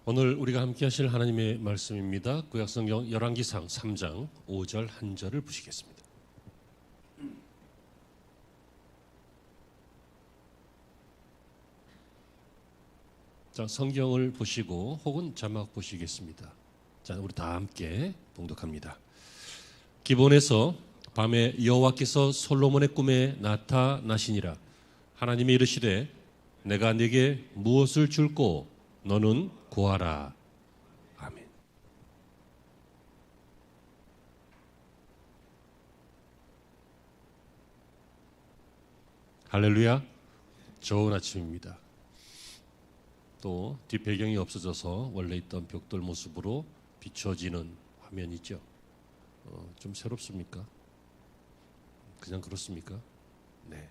오늘 우리가 함께 하실 하나님의 말씀입니다. 구약성경 열왕기상 3장 5절 한 절을 보시겠습니다. 자, 성경을 보시고 혹은 자막 보시겠습니다. 자, 우리 다 함께 봉독합니다. 기본에서 밤에 여호와께서 솔로몬의 꿈에 나타나시니라. 하나님이 이르시되 내가 네게 무엇을 줄꼬 너는 구하라. 아멘. 할렐루야. 좋은 아침입니다. 또 뒷배경이 없어져서 원래 있던 벽돌 모습으로 비춰지는 화면이죠. 좀 새롭습니까? 그냥 그렇습니까? 네.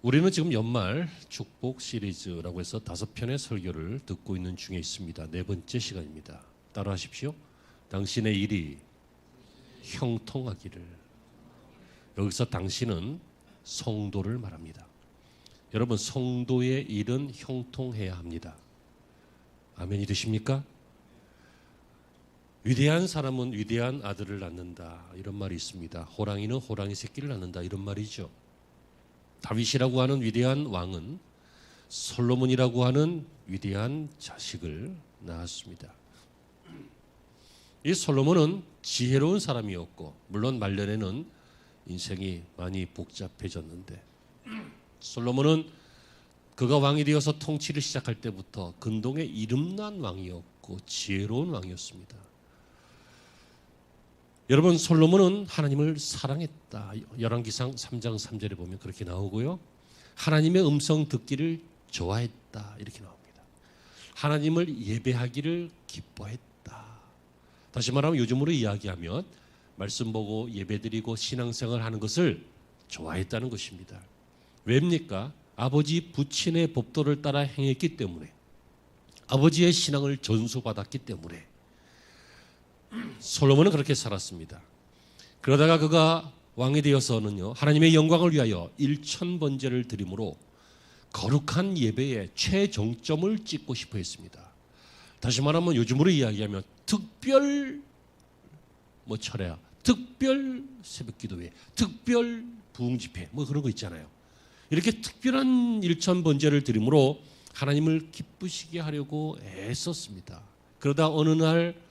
우리는 지금 연말 축복 시리즈라고 해서 5편의 설교를 듣고 있는 중에 있습니다. 4번째 시간입니다. 따라하십시오. 당신의 일이 형통하기를. 여기서 당신은 성도를 말합니다. 여러분, 성도의 일은 형통해야 합니다. 아멘이 되십니까? 위대한 사람은 위대한 아들을 낳는다, 이런 말이 있습니다. 호랑이는 호랑이 새끼를 낳는다, 이런 말이죠. 다윗이라고 하는 위대한 왕은 솔로몬이라고 하는 위대한 자식을 낳았습니다. 이 솔로몬은 지혜로운 사람이었고, 물론 말년에는 인생이 많이 복잡해졌는데, 솔로몬은 그가 왕이 되어서 통치를 시작할 때부터 근동에 이름난 왕이었고 지혜로운 왕이었습니다. 여러분, 솔로몬은 하나님을 사랑했다. 열왕기상 3장 3절에 보면 그렇게 나오고요. 하나님의 음성 듣기를 좋아했다, 이렇게 나옵니다. 하나님을 예배하기를 기뻐했다. 다시 말하면 요즘으로 이야기하면 말씀 보고 예배드리고 신앙생활 하는 것을 좋아했다는 것입니다. 왜입니까? 아버지 부친의 법도를 따라 행했기 때문에, 아버지의 신앙을 전수받았기 때문에 솔로몬은 그렇게 살았습니다. 그러다가 그가 왕이 되어서는요, 하나님의 영광을 위하여 1000번제를 드림으로 거룩한 예배의 최정점을 찍고 싶어 했습니다. 다시 말하면 요즘으로 이야기하면 특별 철야, 특별 새벽기도회, 특별 부흥집회, 그런 거 있잖아요. 이렇게 특별한 1000번제를 드림으로 하나님을 기쁘시게 하려고 애썼습니다. 그러다 어느 날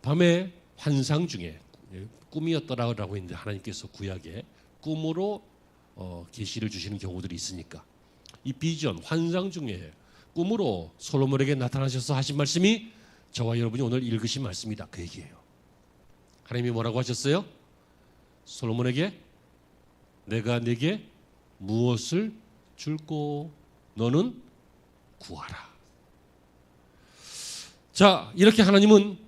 밤에 환상 중에, 꿈이었더라고 했는데 하나님께서 구약에 꿈으로 계시를 주시는 경우들이 있으니까 이 비전, 환상 중에 꿈으로 솔로몬에게 나타나셔서 하신 말씀이 저와 여러분이 오늘 읽으신 말씀이다, 그 얘기예요. 하나님이 뭐라고 하셨어요? 솔로몬에게 내가 네게 무엇을 줄꼬 너는 구하라. 자, 이렇게 하나님은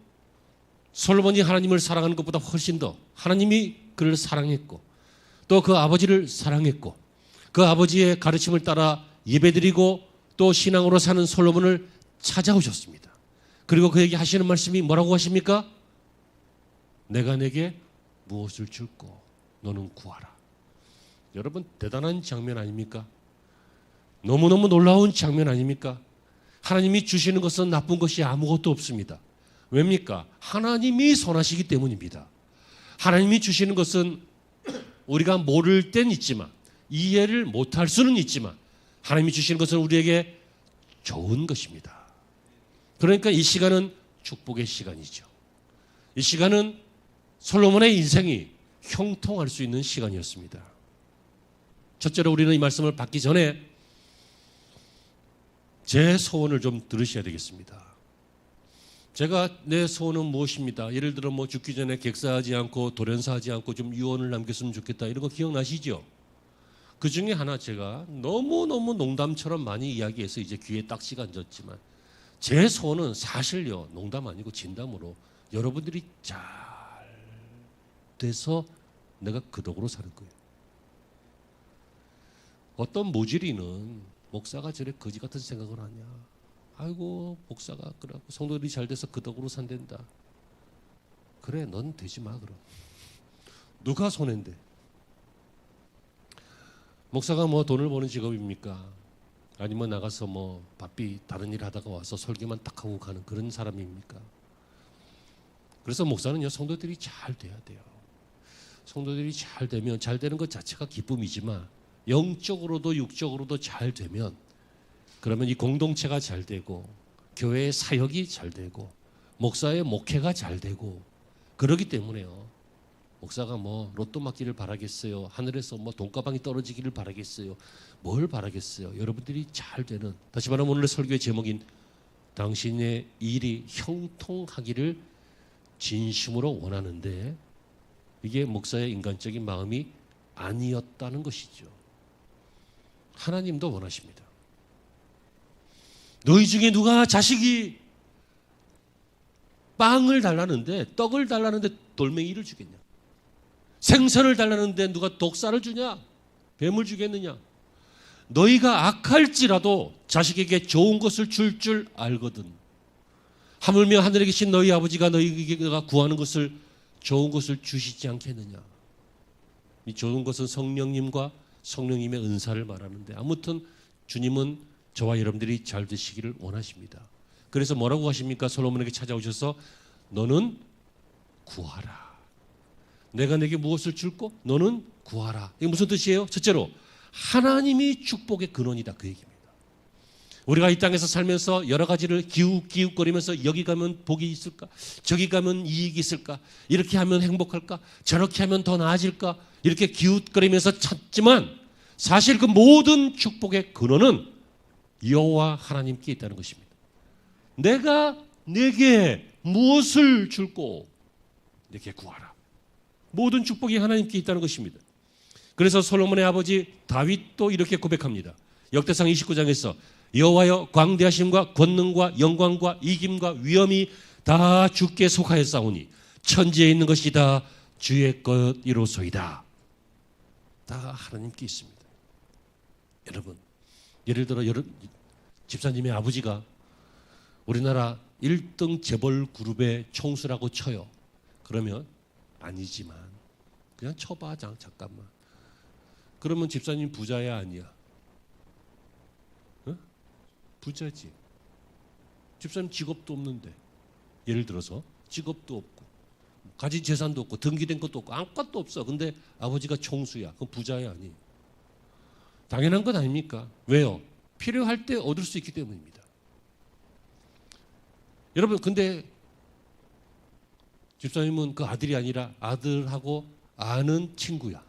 솔로몬이 하나님을 사랑하는 것보다 훨씬 더 하나님이 그를 사랑했고, 또 그 아버지를 사랑했고, 그 아버지의 가르침을 따라 예배드리고 또 신앙으로 사는 솔로몬을 찾아오셨습니다. 그리고 그에게 하시는 말씀이 뭐라고 하십니까? 내가 네게 무엇을 줄꼬 너는 구하라. 여러분, 대단한 장면 아닙니까? 너무너무 놀라운 장면 아닙니까? 하나님이 주시는 것은 나쁜 것이 아무것도 없습니다. 왜입니까? 하나님이 선하시기 때문입니다. 하나님이 주시는 것은 우리가 모를 땐 있지만, 이해를 못할 수는 있지만, 하나님이 주시는 것은 우리에게 좋은 것입니다. 그러니까 이 시간은 축복의 시간이죠. 이 시간은 솔로몬의 인생이 형통할 수 있는 시간이었습니다. 첫째로 우리는 이 말씀을 받기 전에 제 소원을 좀 들으셔야 되겠습니다. 제가 내 소원은 무엇입니다. 예를 들어 죽기 전에 객사하지 않고 돌연사하지 않고 좀 유언을 남겼으면 좋겠다, 이런 거 기억나시죠? 그 중에 하나 제가 너무너무 농담처럼 많이 이야기해서 이제 귀에 딱지가 앉았지만, 제 소원은 사실요, 농담 아니고 진담으로 여러분들이 잘 돼서 내가 그 덕으로 사는 거예요. 어떤 모질이는 목사가 저래 거지 같은 생각을 하냐, 아이고 목사가 그러고 성도들이 잘 돼서 그 덕으로 산댄다. 그래, 넌 되지 마. 그럼 누가 손해인데? 목사가 돈을 버는 직업입니까? 아니면 나가서 뭐 바삐 다른 일 하다가 와서 설교만 딱 하고 가는 그런 사람입니까? 그래서 목사는요, 성도들이 잘 돼야 돼요. 성도들이 잘 되면, 잘 되는 것 자체가 기쁨이지만 영적으로도 육적으로도 잘 되면, 그러면 이 공동체가 잘 되고 교회의 사역이 잘 되고 목사의 목회가 잘 되고, 그러기 때문에요, 목사가 뭐 로또 맞기를 바라겠어요? 하늘에서 뭐 돈가방이 떨어지기를 바라겠어요? 뭘 바라겠어요? 여러분들이 잘 되는, 다시 말하면 오늘의 설교의 제목인 당신의 일이 형통하기를 진심으로 원하는데, 이게 목사의 인간적인 마음이 아니었다는 것이죠. 하나님도 원하십니다. 너희 중에 누가 자식이 빵을 달라는데, 떡을 달라는데 돌멩이를 주겠냐? 생선을 달라는데 누가 독사를 주냐? 뱀을 주겠느냐? 너희가 악할지라도 자식에게 좋은 것을 줄 알거든. 하물며 하늘에 계신 너희 아버지가 너희가 구하는 것을, 좋은 것을 주시지 않겠느냐? 이 좋은 것은 성령님과 성령님의 은사를 말하는데, 아무튼 주님은 저와 여러분들이 잘 되시기를 원하십니다. 그래서 뭐라고 하십니까? 솔로몬에게 찾아오셔서 너는 구하라. 내가 내게 무엇을 줄고 너는 구하라. 이게 무슨 뜻이에요? 첫째로 하나님이 축복의 근원이다, 그 얘기입니다. 우리가 이 땅에서 살면서 여러 가지를 기웃기웃거리면서 여기 가면 복이 있을까? 저기 가면 이익이 있을까? 이렇게 하면 행복할까? 저렇게 하면 더 나아질까? 이렇게 기웃거리면서 찾지만 사실 그 모든 축복의 근원은 여호와 하나님께 있다는 것입니다. 내가 내게 무엇을 줄고 내게 구하라. 모든 축복이 하나님께 있다는 것입니다. 그래서 솔로몬의 아버지 다윗도 이렇게 고백합니다. 역대상 29장에서 여호와여, 광대하심과 권능과 영광과 이김과 위엄이 다 주께 속하였사오니 천지에 있는 것이 다 주의 것이로소이다. 다 하나님께 있습니다. 여러분, 예를 들어 집사님의 아버지가 우리나라 1등 재벌 그룹의 총수라고 쳐요. 그러면 아니지만 그냥 쳐봐, 잠깐만. 그러면 집사님 부자야, 아니야? 어? 부자지. 집사님 직업도 없는데, 예를 들어서 직업도 없고 가진 재산도 없고 등기된 것도 없고 아무것도 없어. 근데 아버지가 총수야. 그럼 부자야, 아니? 당연한 건 아닙니까? 왜요? 필요할 때 얻을 수 있기 때문입니다. 여러분, 근데 집사님은 그 아들이 아니라 아들하고 아는 친구야.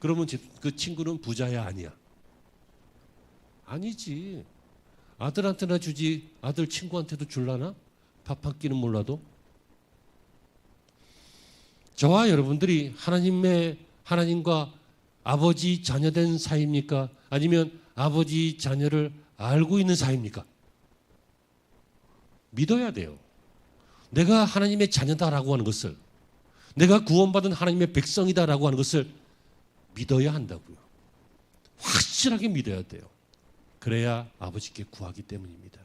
그러면 그 친구는 부자야, 아니야? 아니지. 아들한테나 주지 아들 친구한테도 줄라나? 밥 한 끼는 몰라도. 저와 여러분들이 하나님과 아버지 자녀된 사이입니까? 아니면 아버지 자녀를 알고 있는 사이입니까? 믿어야 돼요. 내가 하나님의 자녀다라고 하는 것을, 내가 구원받은 하나님의 백성이다라고 하는 것을 믿어야 한다고요. 확실하게 믿어야 돼요. 그래야 아버지께 구하기 때문입니다.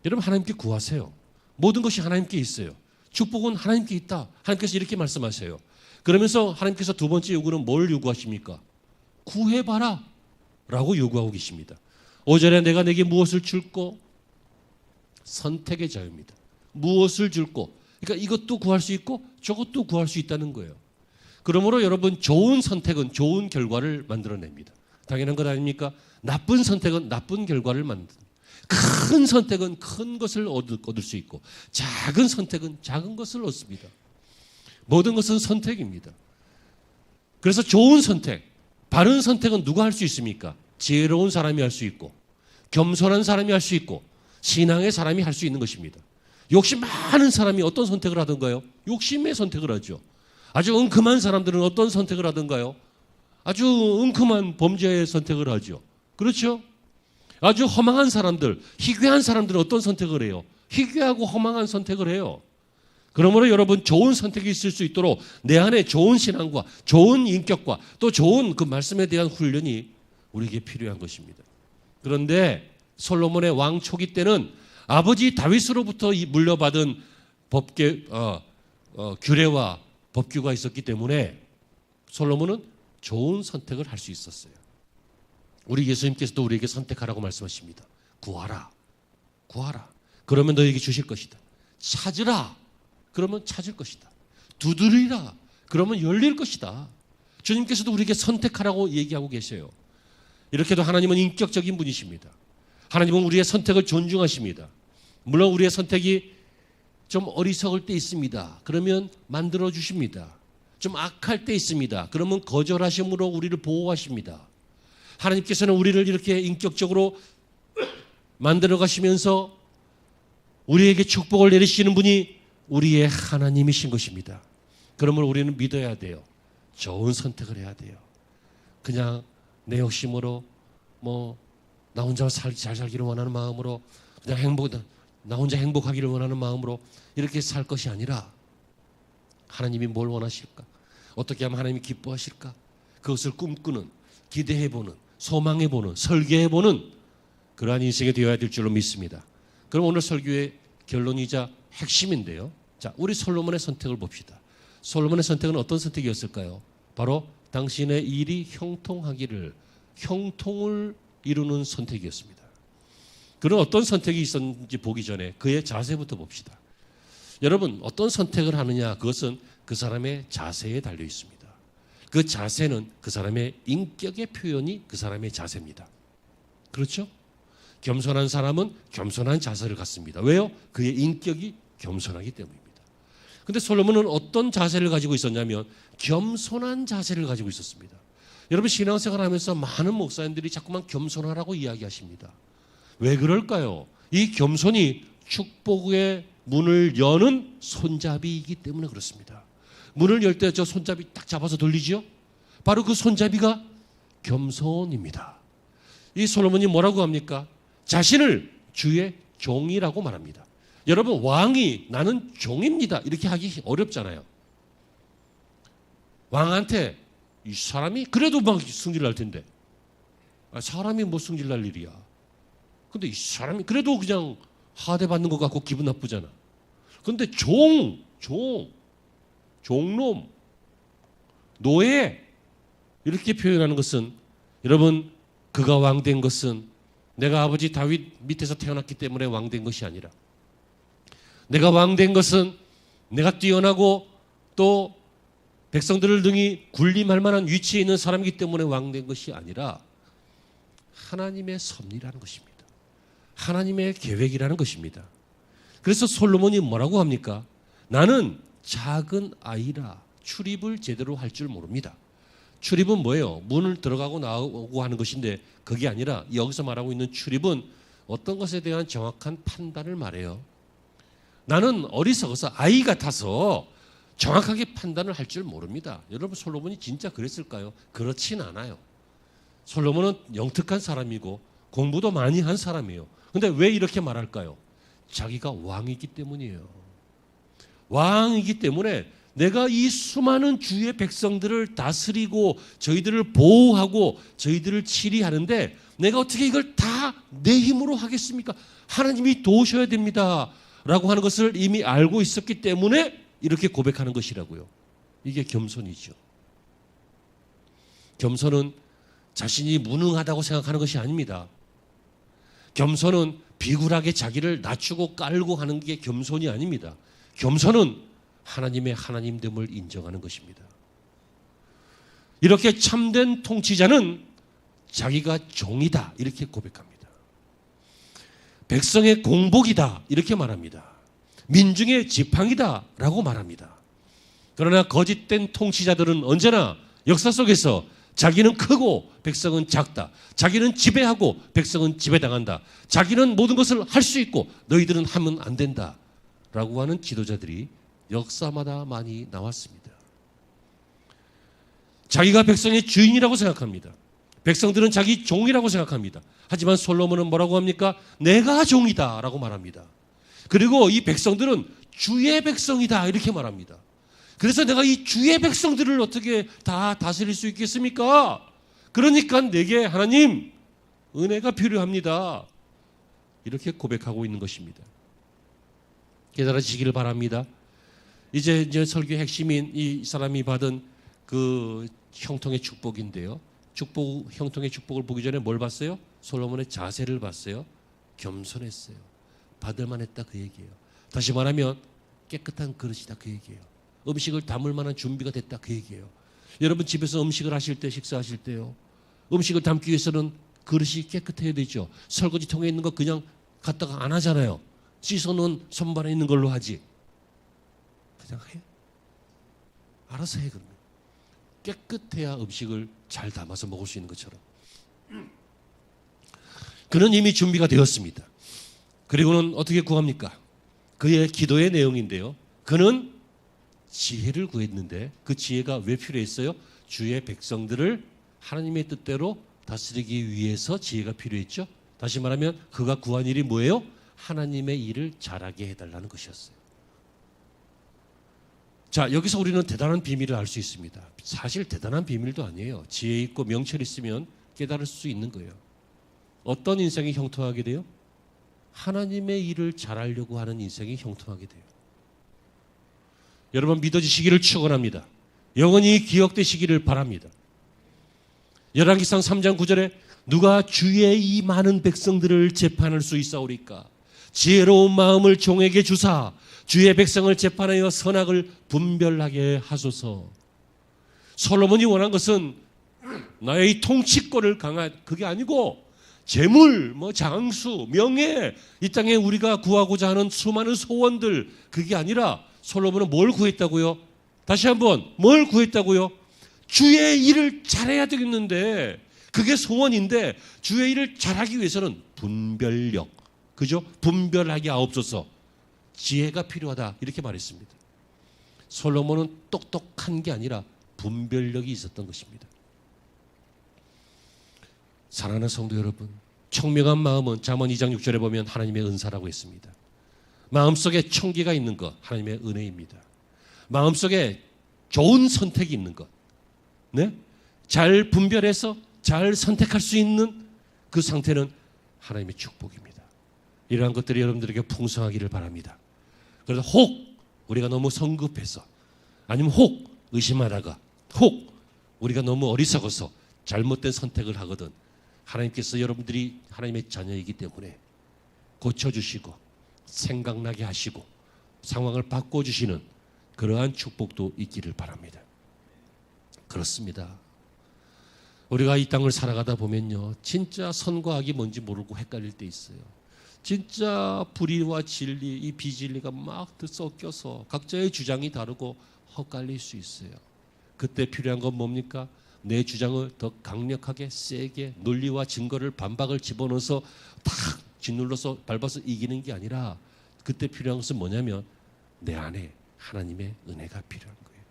여러분, 하나님께 구하세요. 모든 것이 하나님께 있어요. 축복은 하나님께 있다. 하나님께서 이렇게 말씀하세요. 그러면서 하나님께서 두 번째 요구는 뭘 요구하십니까? 구해봐라 라고 요구하고 계십니다. 5절에 내가 내게 무엇을 줄고, 선택의 자유입니다. 무엇을 줄고, 그러니까 이것도 구할 수 있고 저것도 구할 수 있다는 거예요. 그러므로 여러분, 좋은 선택은 좋은 결과를 만들어냅니다. 당연한 것 아닙니까? 나쁜 선택은 나쁜 결과를 만듭니다. 큰 선택은 큰 것을 얻을 수 있고 작은 선택은 작은 것을 얻습니다. 모든 것은 선택입니다. 그래서 좋은 선택, 바른 선택은 누가 할 수 있습니까? 지혜로운 사람이 할 수 있고 겸손한 사람이 할 수 있고 신앙의 사람이 할 수 있는 것입니다. 욕심 많은 사람이 어떤 선택을 하던가요? 욕심의 선택을 하죠. 아주 은큼한 사람들은 어떤 선택을 하던가요? 아주 은큼한 범죄의 선택을 하죠. 그렇죠? 아주 허망한 사람들, 희귀한 사람들은 어떤 선택을 해요? 희귀하고 허망한 선택을 해요. 그러므로 여러분, 좋은 선택이 있을 수 있도록 내 안에 좋은 신앙과 좋은 인격과 또 좋은 그 말씀에 대한 훈련이 우리에게 필요한 것입니다. 그런데 솔로몬의 왕 초기 때는 아버지 다윗으로부터 물려받은 규례와 법규가 있었기 때문에 솔로몬은 좋은 선택을 할 수 있었어요. 우리 예수님께서도 우리에게 선택하라고 말씀하십니다. 구하라. 구하라. 그러면 너에게 주실 것이다. 찾으라. 그러면 찾을 것이다. 두드리라. 그러면 열릴 것이다. 주님께서도 우리에게 선택하라고 얘기하고 계세요. 이렇게도 하나님은 인격적인 분이십니다. 하나님은 우리의 선택을 존중하십니다. 물론 우리의 선택이 좀 어리석을 때 있습니다. 그러면 만들어 주십니다. 좀 악할 때 있습니다. 그러면 거절하심으로 우리를 보호하십니다. 하나님께서는 우리를 이렇게 인격적으로 만들어 가시면서 우리에게 축복을 내리시는 분이 우리의 하나님이신 것입니다. 그러면 우리는 믿어야 돼요. 좋은 선택을 해야 돼요. 그냥 내 욕심으로 나 혼자 잘 살기를 원하는 마음으로 그냥 나 혼자 행복하기를 원하는 마음으로 이렇게 살 것이 아니라 하나님이 뭘 원하실까? 어떻게 하면 하나님이 기뻐하실까? 그것을 꿈꾸는, 기대해보는, 소망해보는, 설계해보는 그러한 인생이 되어야 될 줄로 믿습니다. 그럼 오늘 설교의 결론이자 핵심인데요. 자, 우리 솔로몬의 선택을 봅시다. 솔로몬의 선택은 어떤 선택이었을까요? 바로 당신의 일이 형통을 이루는 선택이었습니다. 그런 어떤 선택이 있었는지 보기 전에 그의 자세부터 봅시다. 여러분, 어떤 선택을 하느냐, 그것은 그 사람의 자세에 달려 있습니다. 그 자세는 그 사람의 인격의 표현이 그 사람의 자세입니다. 그렇죠? 겸손한 사람은 겸손한 자세를 갖습니다. 왜요? 그의 인격이 겸손하기 때문입니다. 근데 솔로몬은 어떤 자세를 가지고 있었냐면 겸손한 자세를 가지고 있었습니다. 여러분, 신앙생활 하면서 많은 목사님들이 자꾸만 겸손하라고 이야기하십니다. 왜 그럴까요? 이 겸손이 축복의 문을 여는 손잡이이기 때문에 그렇습니다. 문을 열 때 저 손잡이 딱 잡아서 돌리죠? 바로 그 손잡이가 겸손입니다. 이 솔로몬이 뭐라고 합니까? 자신을 주의 종이라고 말합니다. 여러분, 왕이 나는 종입니다 이렇게 하기 어렵잖아요. 왕한테 이 사람이 그래도 막 승질날 텐데, 사람이 뭐 승질날 일이야. 근데 이 사람이 그래도 그냥 하대받는 것 같고 기분 나쁘잖아. 근데 종놈, 노예 이렇게 표현하는 것은, 여러분, 그가 왕된 것은 내가 아버지 다윗 밑에서 태어났기 때문에 왕된 것이 아니라, 내가 왕된 것은 내가 뛰어나고 또 백성들을 등이 군림할 만한 위치에 있는 사람이기 때문에 왕된 것이 아니라 하나님의 섭리라는 것입니다. 하나님의 계획이라는 것입니다. 그래서 솔로몬이 뭐라고 합니까? 나는 작은 아이라 출입을 제대로 할 줄 모릅니다. 출입은 뭐예요? 문을 들어가고 나오고 하는 것인데, 그게 아니라 여기서 말하고 있는 출입은 어떤 것에 대한 정확한 판단을 말해요. 나는 어리석어서 아이 같아서 정확하게 판단을 할 줄 모릅니다. 여러분, 솔로몬이 진짜 그랬을까요? 그렇진 않아요. 솔로몬은 영특한 사람이고 공부도 많이 한 사람이에요. 근데 왜 이렇게 말할까요? 자기가 왕이기 때문이에요. 왕이기 때문에 내가 이 수많은 주의 백성들을 다스리고 저희들을 보호하고 저희들을 치리하는데 내가 어떻게 이걸 다 내 힘으로 하겠습니까? 하나님이 도우셔야 됩니다 라고 하는 것을 이미 알고 있었기 때문에 이렇게 고백하는 것이라고요. 이게 겸손이죠. 겸손은 자신이 무능하다고 생각하는 것이 아닙니다. 겸손은 비굴하게 자기를 낮추고 깔고 하는 게 겸손이 아닙니다. 겸손은 하나님의 하나님됨을 인정하는 것입니다. 이렇게 참된 통치자는 자기가 종이다 이렇게 고백합니다. 백성의 공복이다 이렇게 말합니다. 민중의 지팡이다 라고 말합니다. 그러나 거짓된 통치자들은 언제나 역사 속에서 자기는 크고 백성은 작다, 자기는 지배하고 백성은 지배당한다, 자기는 모든 것을 할 수 있고 너희들은 하면 안 된다 라고 하는 지도자들이 역사마다 많이 나왔습니다. 자기가 백성의 주인이라고 생각합니다. 백성들은 자기 종이라고 생각합니다. 하지만 솔로몬은 뭐라고 합니까? 내가 종이다 라고 말합니다. 그리고 이 백성들은 주의 백성이다 이렇게 말합니다. 그래서 내가 이 주의 백성들을 어떻게 다 다스릴 수 있겠습니까? 그러니까 내게 하나님 은혜가 필요합니다 이렇게 고백하고 있는 것입니다. 깨달아지시기를 바랍니다. 이제 설교의 핵심인 이 사람이 받은 그 형통의 축복인데요, 축복, 형통의 축복을 보기 전에 뭘 봤어요? 솔로몬의 자세를 봤어요. 겸손했어요. 받을만 했다 그 얘기예요. 다시 말하면 깨끗한 그릇이다 그 얘기예요. 음식을 담을 만한 준비가 됐다 그 얘기예요. 여러분 집에서 음식을 하실 때, 식사하실 때요, 음식을 담기 위해서는 그릇이 깨끗해야 되죠. 설거지통에 있는 거 그냥 갖다가 안 하잖아요. 씻어놓은 선반에 있는 걸로 하지. 그냥 해. 알아서 해. 그러면 깨끗해야 음식을 잘 담아서 먹을 수 있는 것처럼. 그는 이미 준비가 되었습니다. 그리고는 어떻게 구합니까? 그의 기도의 내용인데요, 그는 지혜를 구했는데 그 지혜가 왜 필요했어요? 주의 백성들을 하나님의 뜻대로 다스리기 위해서 지혜가 필요했죠. 다시 말하면 그가 구한 일이 뭐예요? 하나님의 일을 잘하게 해달라는 것이었어요. 자, 여기서 우리는 대단한 비밀을 알 수 있습니다. 사실 대단한 비밀도 아니에요. 지혜 있고 명철 있으면 깨달을 수 있는 거예요. 어떤 인생이 형통하게 돼요? 하나님의 일을 잘하려고 하는 인생이 형통하게 돼요. 여러분 믿어지시기를 축원합니다. 영원히 기억되시기를 바랍니다. 열왕기상 3장 9절에 누가 주의 이 많은 백성들을 재판할 수 있사오리까? 지혜로운 마음을 종에게 주사 주의 백성을 재판하여 선악을 분별하게 하소서. 솔로몬이 원한 것은 나의 이 통치권을 강한 그게 아니고 재물, 장수, 명예, 이 땅에 우리가 구하고자 하는 수많은 소원들, 그게 아니라 솔로몬은 뭘 구했다고요? 다시 한번 뭘 구했다고요? 주의 일을 잘해야 되겠는데, 그게 소원인데 주의 일을 잘하기 위해서는 분별력, 그죠? 분별하게 하옵소서. 지혜가 필요하다 이렇게 말했습니다. 솔로몬은 똑똑한 게 아니라 분별력이 있었던 것입니다. 사랑하는 성도 여러분, 청명한 마음은 잠언 2장 6절에 보면 하나님의 은사라고 했습니다. 마음속에 청기가 있는 것, 하나님의 은혜입니다. 마음속에 좋은 선택이 있는 것, 네? 잘 분별해서 잘 선택할 수 있는 그 상태는 하나님의 축복입니다. 이러한 것들이 여러분들에게 풍성하기를 바랍니다. 그래서 혹 우리가 너무 성급해서, 아니면 혹 의심하다가, 혹 우리가 너무 어리석어서 잘못된 선택을 하거든, 하나님께서 여러분들이 하나님의 자녀이기 때문에 고쳐주시고 생각나게 하시고 상황을 바꿔주시는 그러한 축복도 있기를 바랍니다. 그렇습니다. 우리가 이 땅을 살아가다 보면요, 진짜 선과 악이 뭔지 모르고 헷갈릴 때 있어요. 진짜 불의와 진리, 이 비진리가 막 섞여서 각자의 주장이 다르고 헛갈릴 수 있어요. 그때 필요한 건 뭡니까? 내 주장을 더 강력하게 세게 논리와 증거를 반박을 집어넣어서 탁 짓눌러서 밟아서 이기는 게 아니라, 그때 필요한 것은 뭐냐면 내 안에 하나님의 은혜가 필요한 거예요.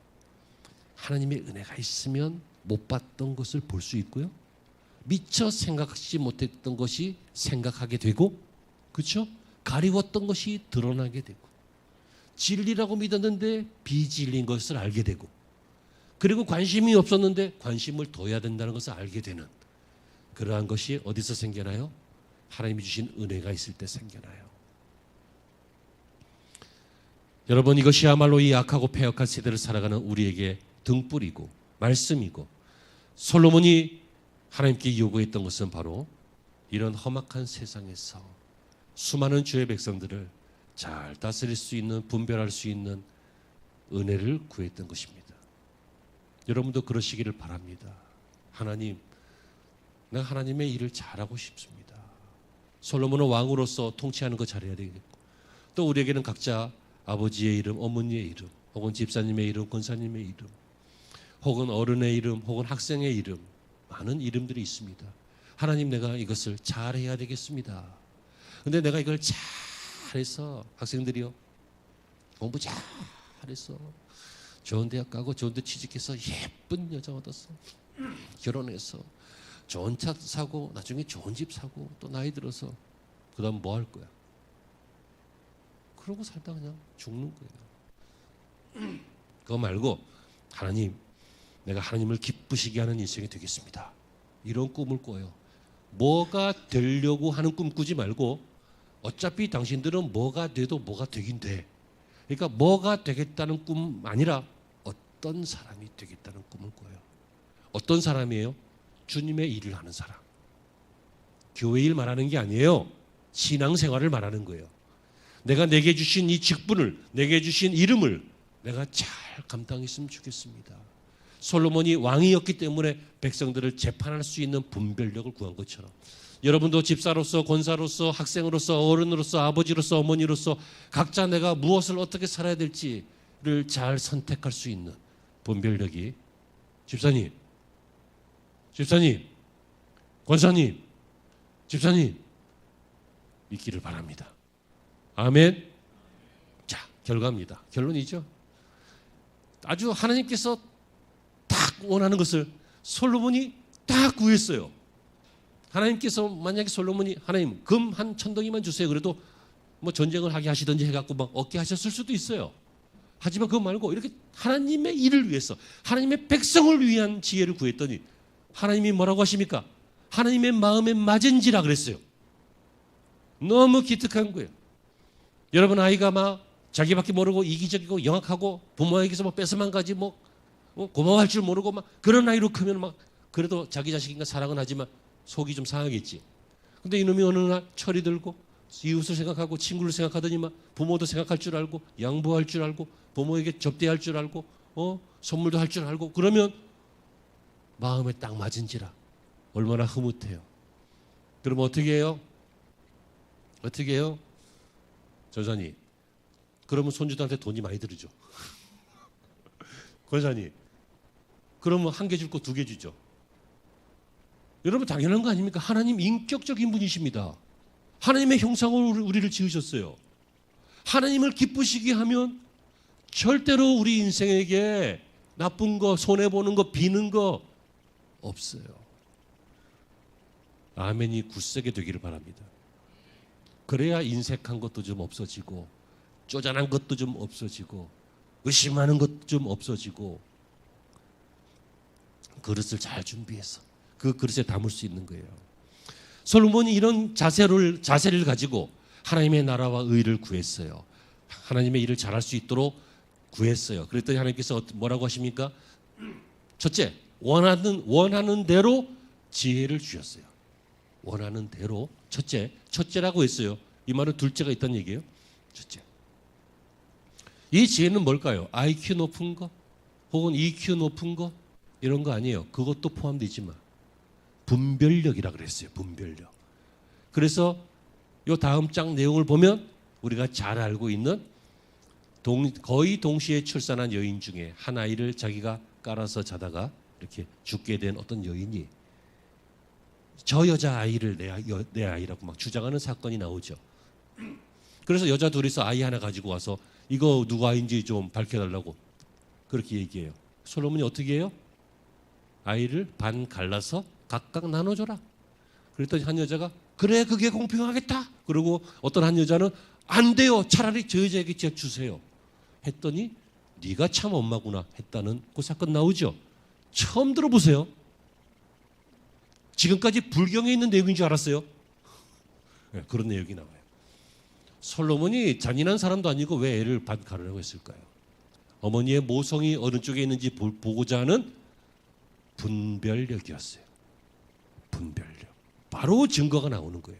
하나님의 은혜가 있으면 못 봤던 것을 볼 수 있고요, 미처 생각하지 못했던 것이 생각하게 되고, 그렇죠? 가리웠던 것이 드러나게 되고, 진리라고 믿었는데 비진리인 것을 알게 되고, 그리고 관심이 없었는데 관심을 둬야 된다는 것을 알게 되는 그러한 것이 어디서 생겨나요? 하나님이 주신 은혜가 있을 때 생겨나요. 여러분, 이것이야말로 이 악하고 패역한 세대를 살아가는 우리에게 등불이고 말씀이고, 솔로몬이 하나님께 요구했던 것은 바로 이런 험악한 세상에서 수많은 주의 백성들을 잘 다스릴 수 있는, 분별할 수 있는 은혜를 구했던 것입니다. 여러분도 그러시기를 바랍니다. 하나님, 내가 하나님의 일을 잘하고 싶습니다. 솔로몬은 왕으로서 통치하는 거 잘해야 되겠고, 또 우리에게는 각자 아버지의 이름, 어머니의 이름, 혹은 집사님의 이름, 권사님의 이름, 혹은 어른의 이름, 혹은 학생의 이름, 많은 이름들이 있습니다. 하나님, 내가 이것을 잘해야 되겠습니다. 근데 내가 이걸 잘해서, 학생들이요, 공부 잘해서 좋은 대학 가고 좋은 데 취직해서 예쁜 여자 얻어서 결혼해서 좋은 차 사고 나중에 좋은 집 사고 또 나이 들어서 그 다음 뭐 할 거야? 그러고 살다 그냥 죽는 거예요. 그거 말고 하나님, 내가 하나님을 기쁘시게 하는 인생이 되겠습니다, 이런 꿈을 꿔요. 뭐가 되려고 하는 꿈 꾸지 말고, 어차피 당신들은 뭐가 돼도 뭐가 되긴 돼. 그러니까 뭐가 되겠다는 꿈 아니라 어떤 사람이 되겠다는 꿈을 꿔요. 어떤 사람이에요? 주님의 일을 하는 사람. 교회 일 말하는 게 아니에요. 신앙생활을 말하는 거예요. 내가 내게 주신 이 직분을, 내게 주신 이름을 내가 잘 감당했으면 좋겠습니다. 솔로몬이 왕이었기 때문에 백성들을 재판할 수 있는 분별력을 구한 것처럼 여러분도 집사로서, 권사로서, 학생으로서, 어른으로서, 아버지로서, 어머니로서 각자 내가 무엇을 어떻게 살아야 될지를 잘 선택할 수 있는 분별력이 집사님, 권사님, 집사님 있기를 바랍니다. 아멘. 자, 결과입니다. 결론이죠. 아주 하나님께서 딱 원하는 것을 솔로몬이 딱 구했어요. 하나님께서 만약에 솔로몬이 하나님 금 한 1000덩이만 주세요. 그래도 뭐 전쟁을 하게 하시든지 해갖고 막 얻게 하셨을 수도 있어요. 하지만 그거 말고 이렇게 하나님의 일을 위해서 하나님의 백성을 위한 지혜를 구했더니 하나님이 뭐라고 하십니까? 하나님의 마음에 맞은지라 그랬어요. 너무 기특한 거예요. 여러분 아이가 막 자기밖에 모르고 이기적이고 영악하고 부모에게서 뭐 뺏어만 가지 뭐 고마워할 줄 모르고 막 그런 아이로 크면 막 그래도 자기 자식인가 사랑은 하지만 속이 좀 상하겠지. 근데 이놈이 어느 날 철이 들고 이웃을 생각하고 친구를 생각하더니만 부모도 생각할 줄 알고 양보할 줄 알고 부모에게 접대할 줄 알고 선물도 할 줄 알고 그러면 마음에 딱 맞은지라 얼마나 흐뭇해요. 그러면 어떻게 해요? 전사님, 그러면 손주들한테 돈이 많이 들어죠. 권사님, 그러면 1개 줄 거 2개 주죠. 여러분 당연한 거 아닙니까? 하나님 인격적인 분이십니다. 하나님의 형상으로 우리를 지으셨어요. 하나님을 기쁘시게 하면 절대로 우리 인생에게 나쁜 거, 손해보는 거, 비는 거 없어요. 아멘이 굳세게 되기를 바랍니다. 그래야 인색한 것도 좀 없어지고 쪼잔한 것도 좀 없어지고 의심하는 것도 좀 없어지고 그릇을 잘 준비해서 그 그릇에 담을 수 있는 거예요. 솔로몬이 이런 자세를 가지고 하나님의 나라와 의를 구했어요. 하나님의 일을 잘할 수 있도록 구했어요. 그랬더니 하나님께서 뭐라고 하십니까? 첫째, 원하는 대로 지혜를 주셨어요. 원하는 대로 첫째라고 했어요. 이 말은 둘째가 있다는 얘기예요. 첫째. 이 지혜는 뭘까요? IQ 높은 거 혹은 EQ 높은 거 이런 거 아니에요. 그것도 포함되지만 분별력이라 그랬어요. 분별력. 그래서 이 다음 장 내용을 보면 우리가 잘 알고 있는 거의 동시에 출산한 여인 중에 한 아이를 자기가 깔아서 자다가 이렇게 죽게 된 어떤 여인이 저 여자 아이를 내 아이라고 막 주장하는 사건이 나오죠. 그래서 여자 둘이서 아이 하나 가지고 와서 이거 누구 아이인지 좀 밝혀달라고 그렇게 얘기해요. 솔로몬이 어떻게 해요? 아이를 반 갈라서 각각 나눠줘라. 그랬더니 한 여자가 그래 그게 공평하겠다. 그리고 어떤 한 여자는 안 돼요. 차라리 저 여자에게 주세요. 했더니 네가 참 엄마구나 했다는 그 사건 나오죠. 처음 들어보세요. 지금까지 불경에 있는 내용인 줄 알았어요. 네, 그런 내용이 나와요. 솔로몬이 잔인한 사람도 아니고 왜 애를 반 가르라고 했을까요? 어머니의 모성이 어느 쪽에 있는지 보고자 하는 분별력이었어요. 분별력. 바로 증거가 나오는 거예요.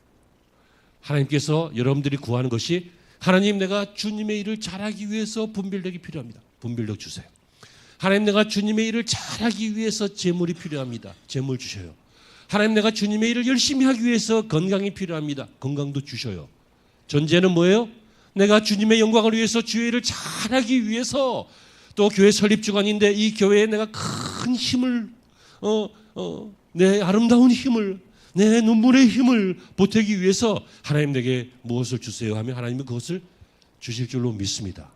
하나님께서 여러분들이 구하는 것이 하나님 내가 주님의 일을 잘하기 위해서 분별력이 필요합니다. 분별력 주세요. 하나님 내가 주님의 일을 잘하기 위해서 재물이 필요합니다. 재물 주셔요. 하나님 내가 주님의 일을 열심히 하기 위해서 건강이 필요합니다. 건강도 주셔요. 전제는 뭐예요? 내가 주님의 영광을 위해서 주의 일을 잘하기 위해서 또 교회 설립 주간인데 이 교회에 내가 큰 힘을 내 아름다운 힘을 내 눈물의 힘을 보태기 위해서 하나님 내게 무엇을 주세요 하면 하나님이 그것을 주실 줄로 믿습니다.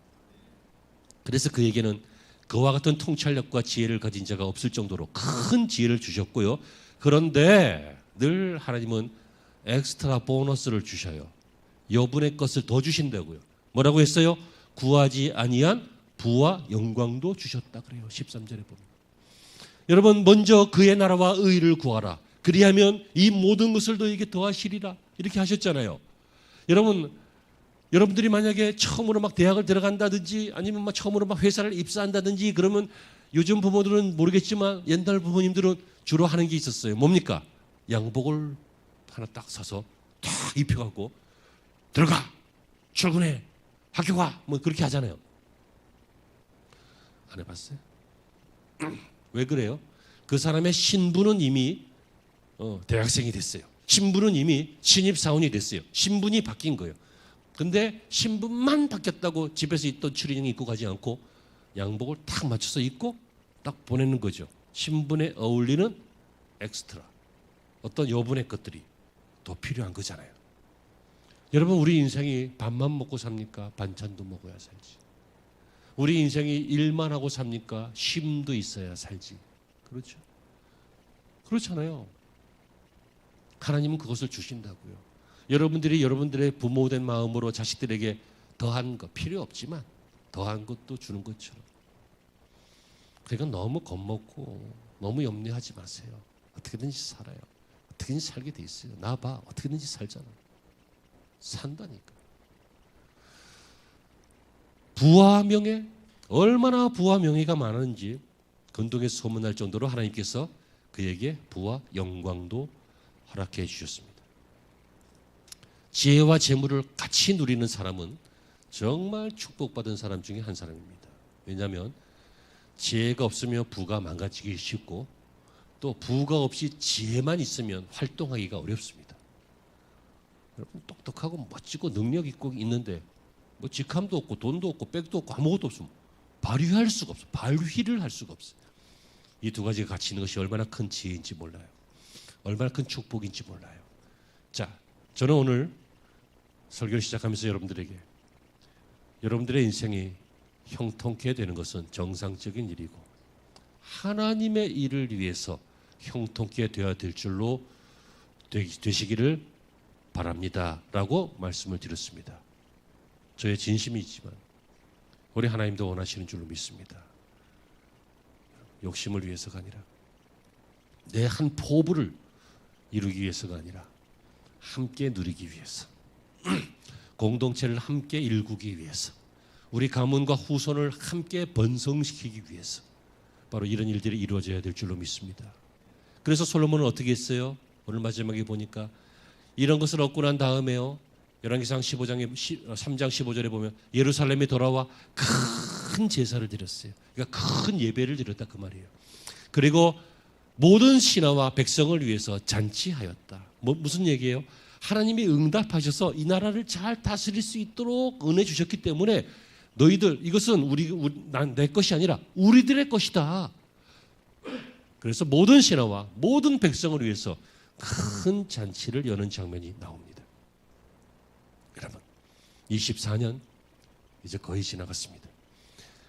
그래서 그에게는 그와 같은 통찰력과 지혜를 가진 자가 없을 정도로 큰 지혜를 주셨고요. 그런데 늘 하나님은 엑스트라 보너스를 주셔요. 여분의 것을 더 주신다고요. 뭐라고 했어요? 구하지 아니한 부와 영광도 주셨다 그래요. 13절에 보면. 여러분 먼저 그의 나라와 의를 구하라. 그리하면 이 모든 것을 너에게 더하시리라. 이렇게 하셨잖아요. 여러분들이 만약에 처음으로 막 대학을 들어간다든지 아니면 막 처음으로 막 회사를 입사한다든지 그러면 요즘 부모들은 모르겠지만 옛날 부모님들은 주로 하는 게 있었어요. 뭡니까? 양복을 하나 딱 사서 딱 입혀갖고 들어가, 출근해, 학교 가, 뭐 그렇게 하잖아요. 안 해봤어요? 왜 그래요? 그 사람의 신분은 이미 대학생이 됐어요. 신분은 이미 신입사원이 됐어요. 신분이 바뀐 거예요. 근데 신분만 바뀌었다고 집에서 있던 추리닝 입고 가지 않고 양복을 딱 맞춰서 입고 딱 보내는 거죠. 신분에 어울리는 엑스트라, 어떤 여분의 것들이 더 필요한 거잖아요. 여러분, 우리 인생이 밥만 먹고 삽니까? 반찬도 먹어야 살지. 우리 인생이 일만 하고 삽니까? 쉼도 있어야 살지. 그렇죠? 그렇잖아요. 하나님은 그것을 주신다고요. 여러분들이 여러분들의 부모된 마음으로 자식들에게 더한 것 필요 없지만 더한 것도 주는 것처럼. 그러니까 너무 겁먹고 너무 염려하지 마세요. 어떻게든지 살아요. 어떻게든지 살게 돼 있어요. 나 봐. 어떻게든지 살잖아. 산다니까. 부와 명예, 얼마나 부와 명예가 많은지 근동에서 소문날 정도로 하나님께서 그에게 부와 영광도 허락해 주셨습니다. 지혜와 재물을 같이 누리는 사람은 정말 축복받은 사람 중에 한 사람입니다. 왜냐하면 지혜가 없으면 부가 망가지기 쉽고 또 부가 없이 지혜만 있으면 활동하기가 어렵습니다. 여러분, 똑똑하고 멋지고 능력 있고 있는데 뭐 직함도 없고 돈도 없고 백도 없고 아무것도 없으면 발휘할 수가 없어요. 발휘를 할 수가 없어요. 이 두 가지가 같이 있는 것이 얼마나 큰 지혜인지 몰라요. 얼마나 큰 축복인지 몰라요. 자, 저는 오늘 설교를 시작하면서 여러분들의 인생이 형통케 되는 것은 정상적인 일이고 하나님의 일을 위해서 형통케 되어야 될 줄로 되시기를 바랍니다 라고 말씀을 드렸습니다. 저의 진심이지만 우리 하나님도 원하시는 줄로 믿습니다. 욕심을 위해서가 아니라 내 한 포부를 이루기 위해서가 아니라 함께 누리기 위해서 공동체를 함께 일구기 위해서 우리 가문과 후손을 함께 번성시키기 위해서 바로 이런 일들이 이루어져야 될 줄로 믿습니다. 그래서 솔로몬은 어떻게 했어요? 오늘 마지막에 보니까 이런 것을 얻고 난 다음에요. 열왕기상 3장 15절에 보면 예루살렘에 돌아와 큰 제사를 드렸어요. 그러니까 큰 예배를 드렸다 그 말이에요. 그리고 모든 신하와 백성을 위해서 잔치하였다. 무슨 얘기예요? 하나님이 응답하셔서 이 나라를 잘 다스릴 수 있도록 은혜 주셨기 때문에 너희들 이것은 내 것이 아니라 우리들의 것이다. 그래서 모든 신하와 모든 백성을 위해서 큰 잔치를 여는 장면이 나옵니다. 여러분, 24년 이제 거의 지나갔습니다.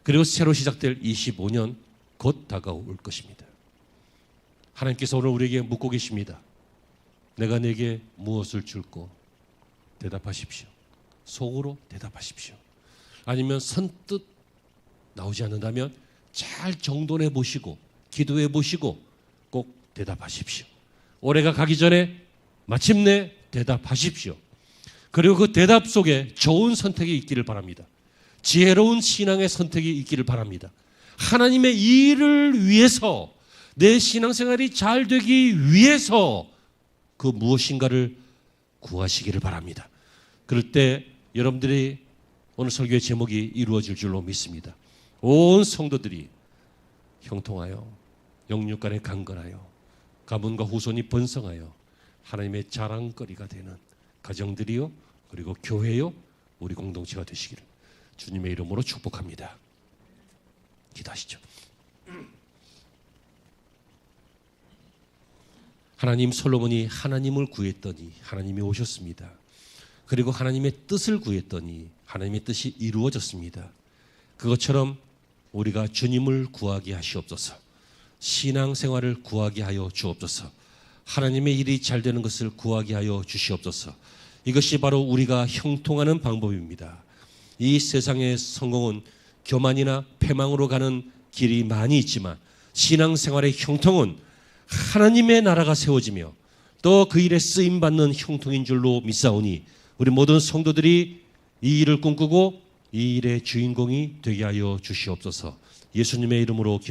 그리고 새로 시작될 25년 곧 다가올 것입니다. 하나님께서 오늘 우리에게 묻고 계십니다. 내가 내게 무엇을 줄고? 대답하십시오. 속으로 대답하십시오. 아니면 선뜻 나오지 않는다면 잘 정돈해 보시고 기도해 보시고 꼭 대답하십시오. 올해가 가기 전에 마침내 대답하십시오. 그리고 그 대답 속에 좋은 선택이 있기를 바랍니다. 지혜로운 신앙의 선택이 있기를 바랍니다. 하나님의 일을 위해서 내 신앙생활이 잘 되기 위해서 그 무엇인가를 구하시기를 바랍니다. 그럴 때 여러분들이 오늘 설교의 제목이 이루어질 줄로 믿습니다. 온 성도들이 형통하여 영육간에 강건하여 가문과 후손이 번성하여 하나님의 자랑거리가 되는 가정들이요 그리고 교회요 우리 공동체가 되시기를 주님의 이름으로 축복합니다. 기도하시죠. 하나님, 솔로몬이 하나님을 구했더니 하나님이 오셨습니다. 그리고 하나님의 뜻을 구했더니 하나님의 뜻이 이루어졌습니다. 그것처럼 우리가 주님을 구하게 하시옵소서. 신앙생활을 구하게 하여 주옵소서. 하나님의 일이 잘 되는 것을 구하게 하여 주시옵소서. 이것이 바로 우리가 형통하는 방법입니다. 이 세상의 성공은 교만이나 패망으로 가는 길이 많이 있지만 신앙생활의 형통은 하나님의 나라가 세워지며 또 그 일에 쓰임받는 형통인 줄로 믿사오니 우리 모든 성도들이 이 일을 꿈꾸고 이 일의 주인공이 되게 하여 주시옵소서. 예수님의 이름으로 기도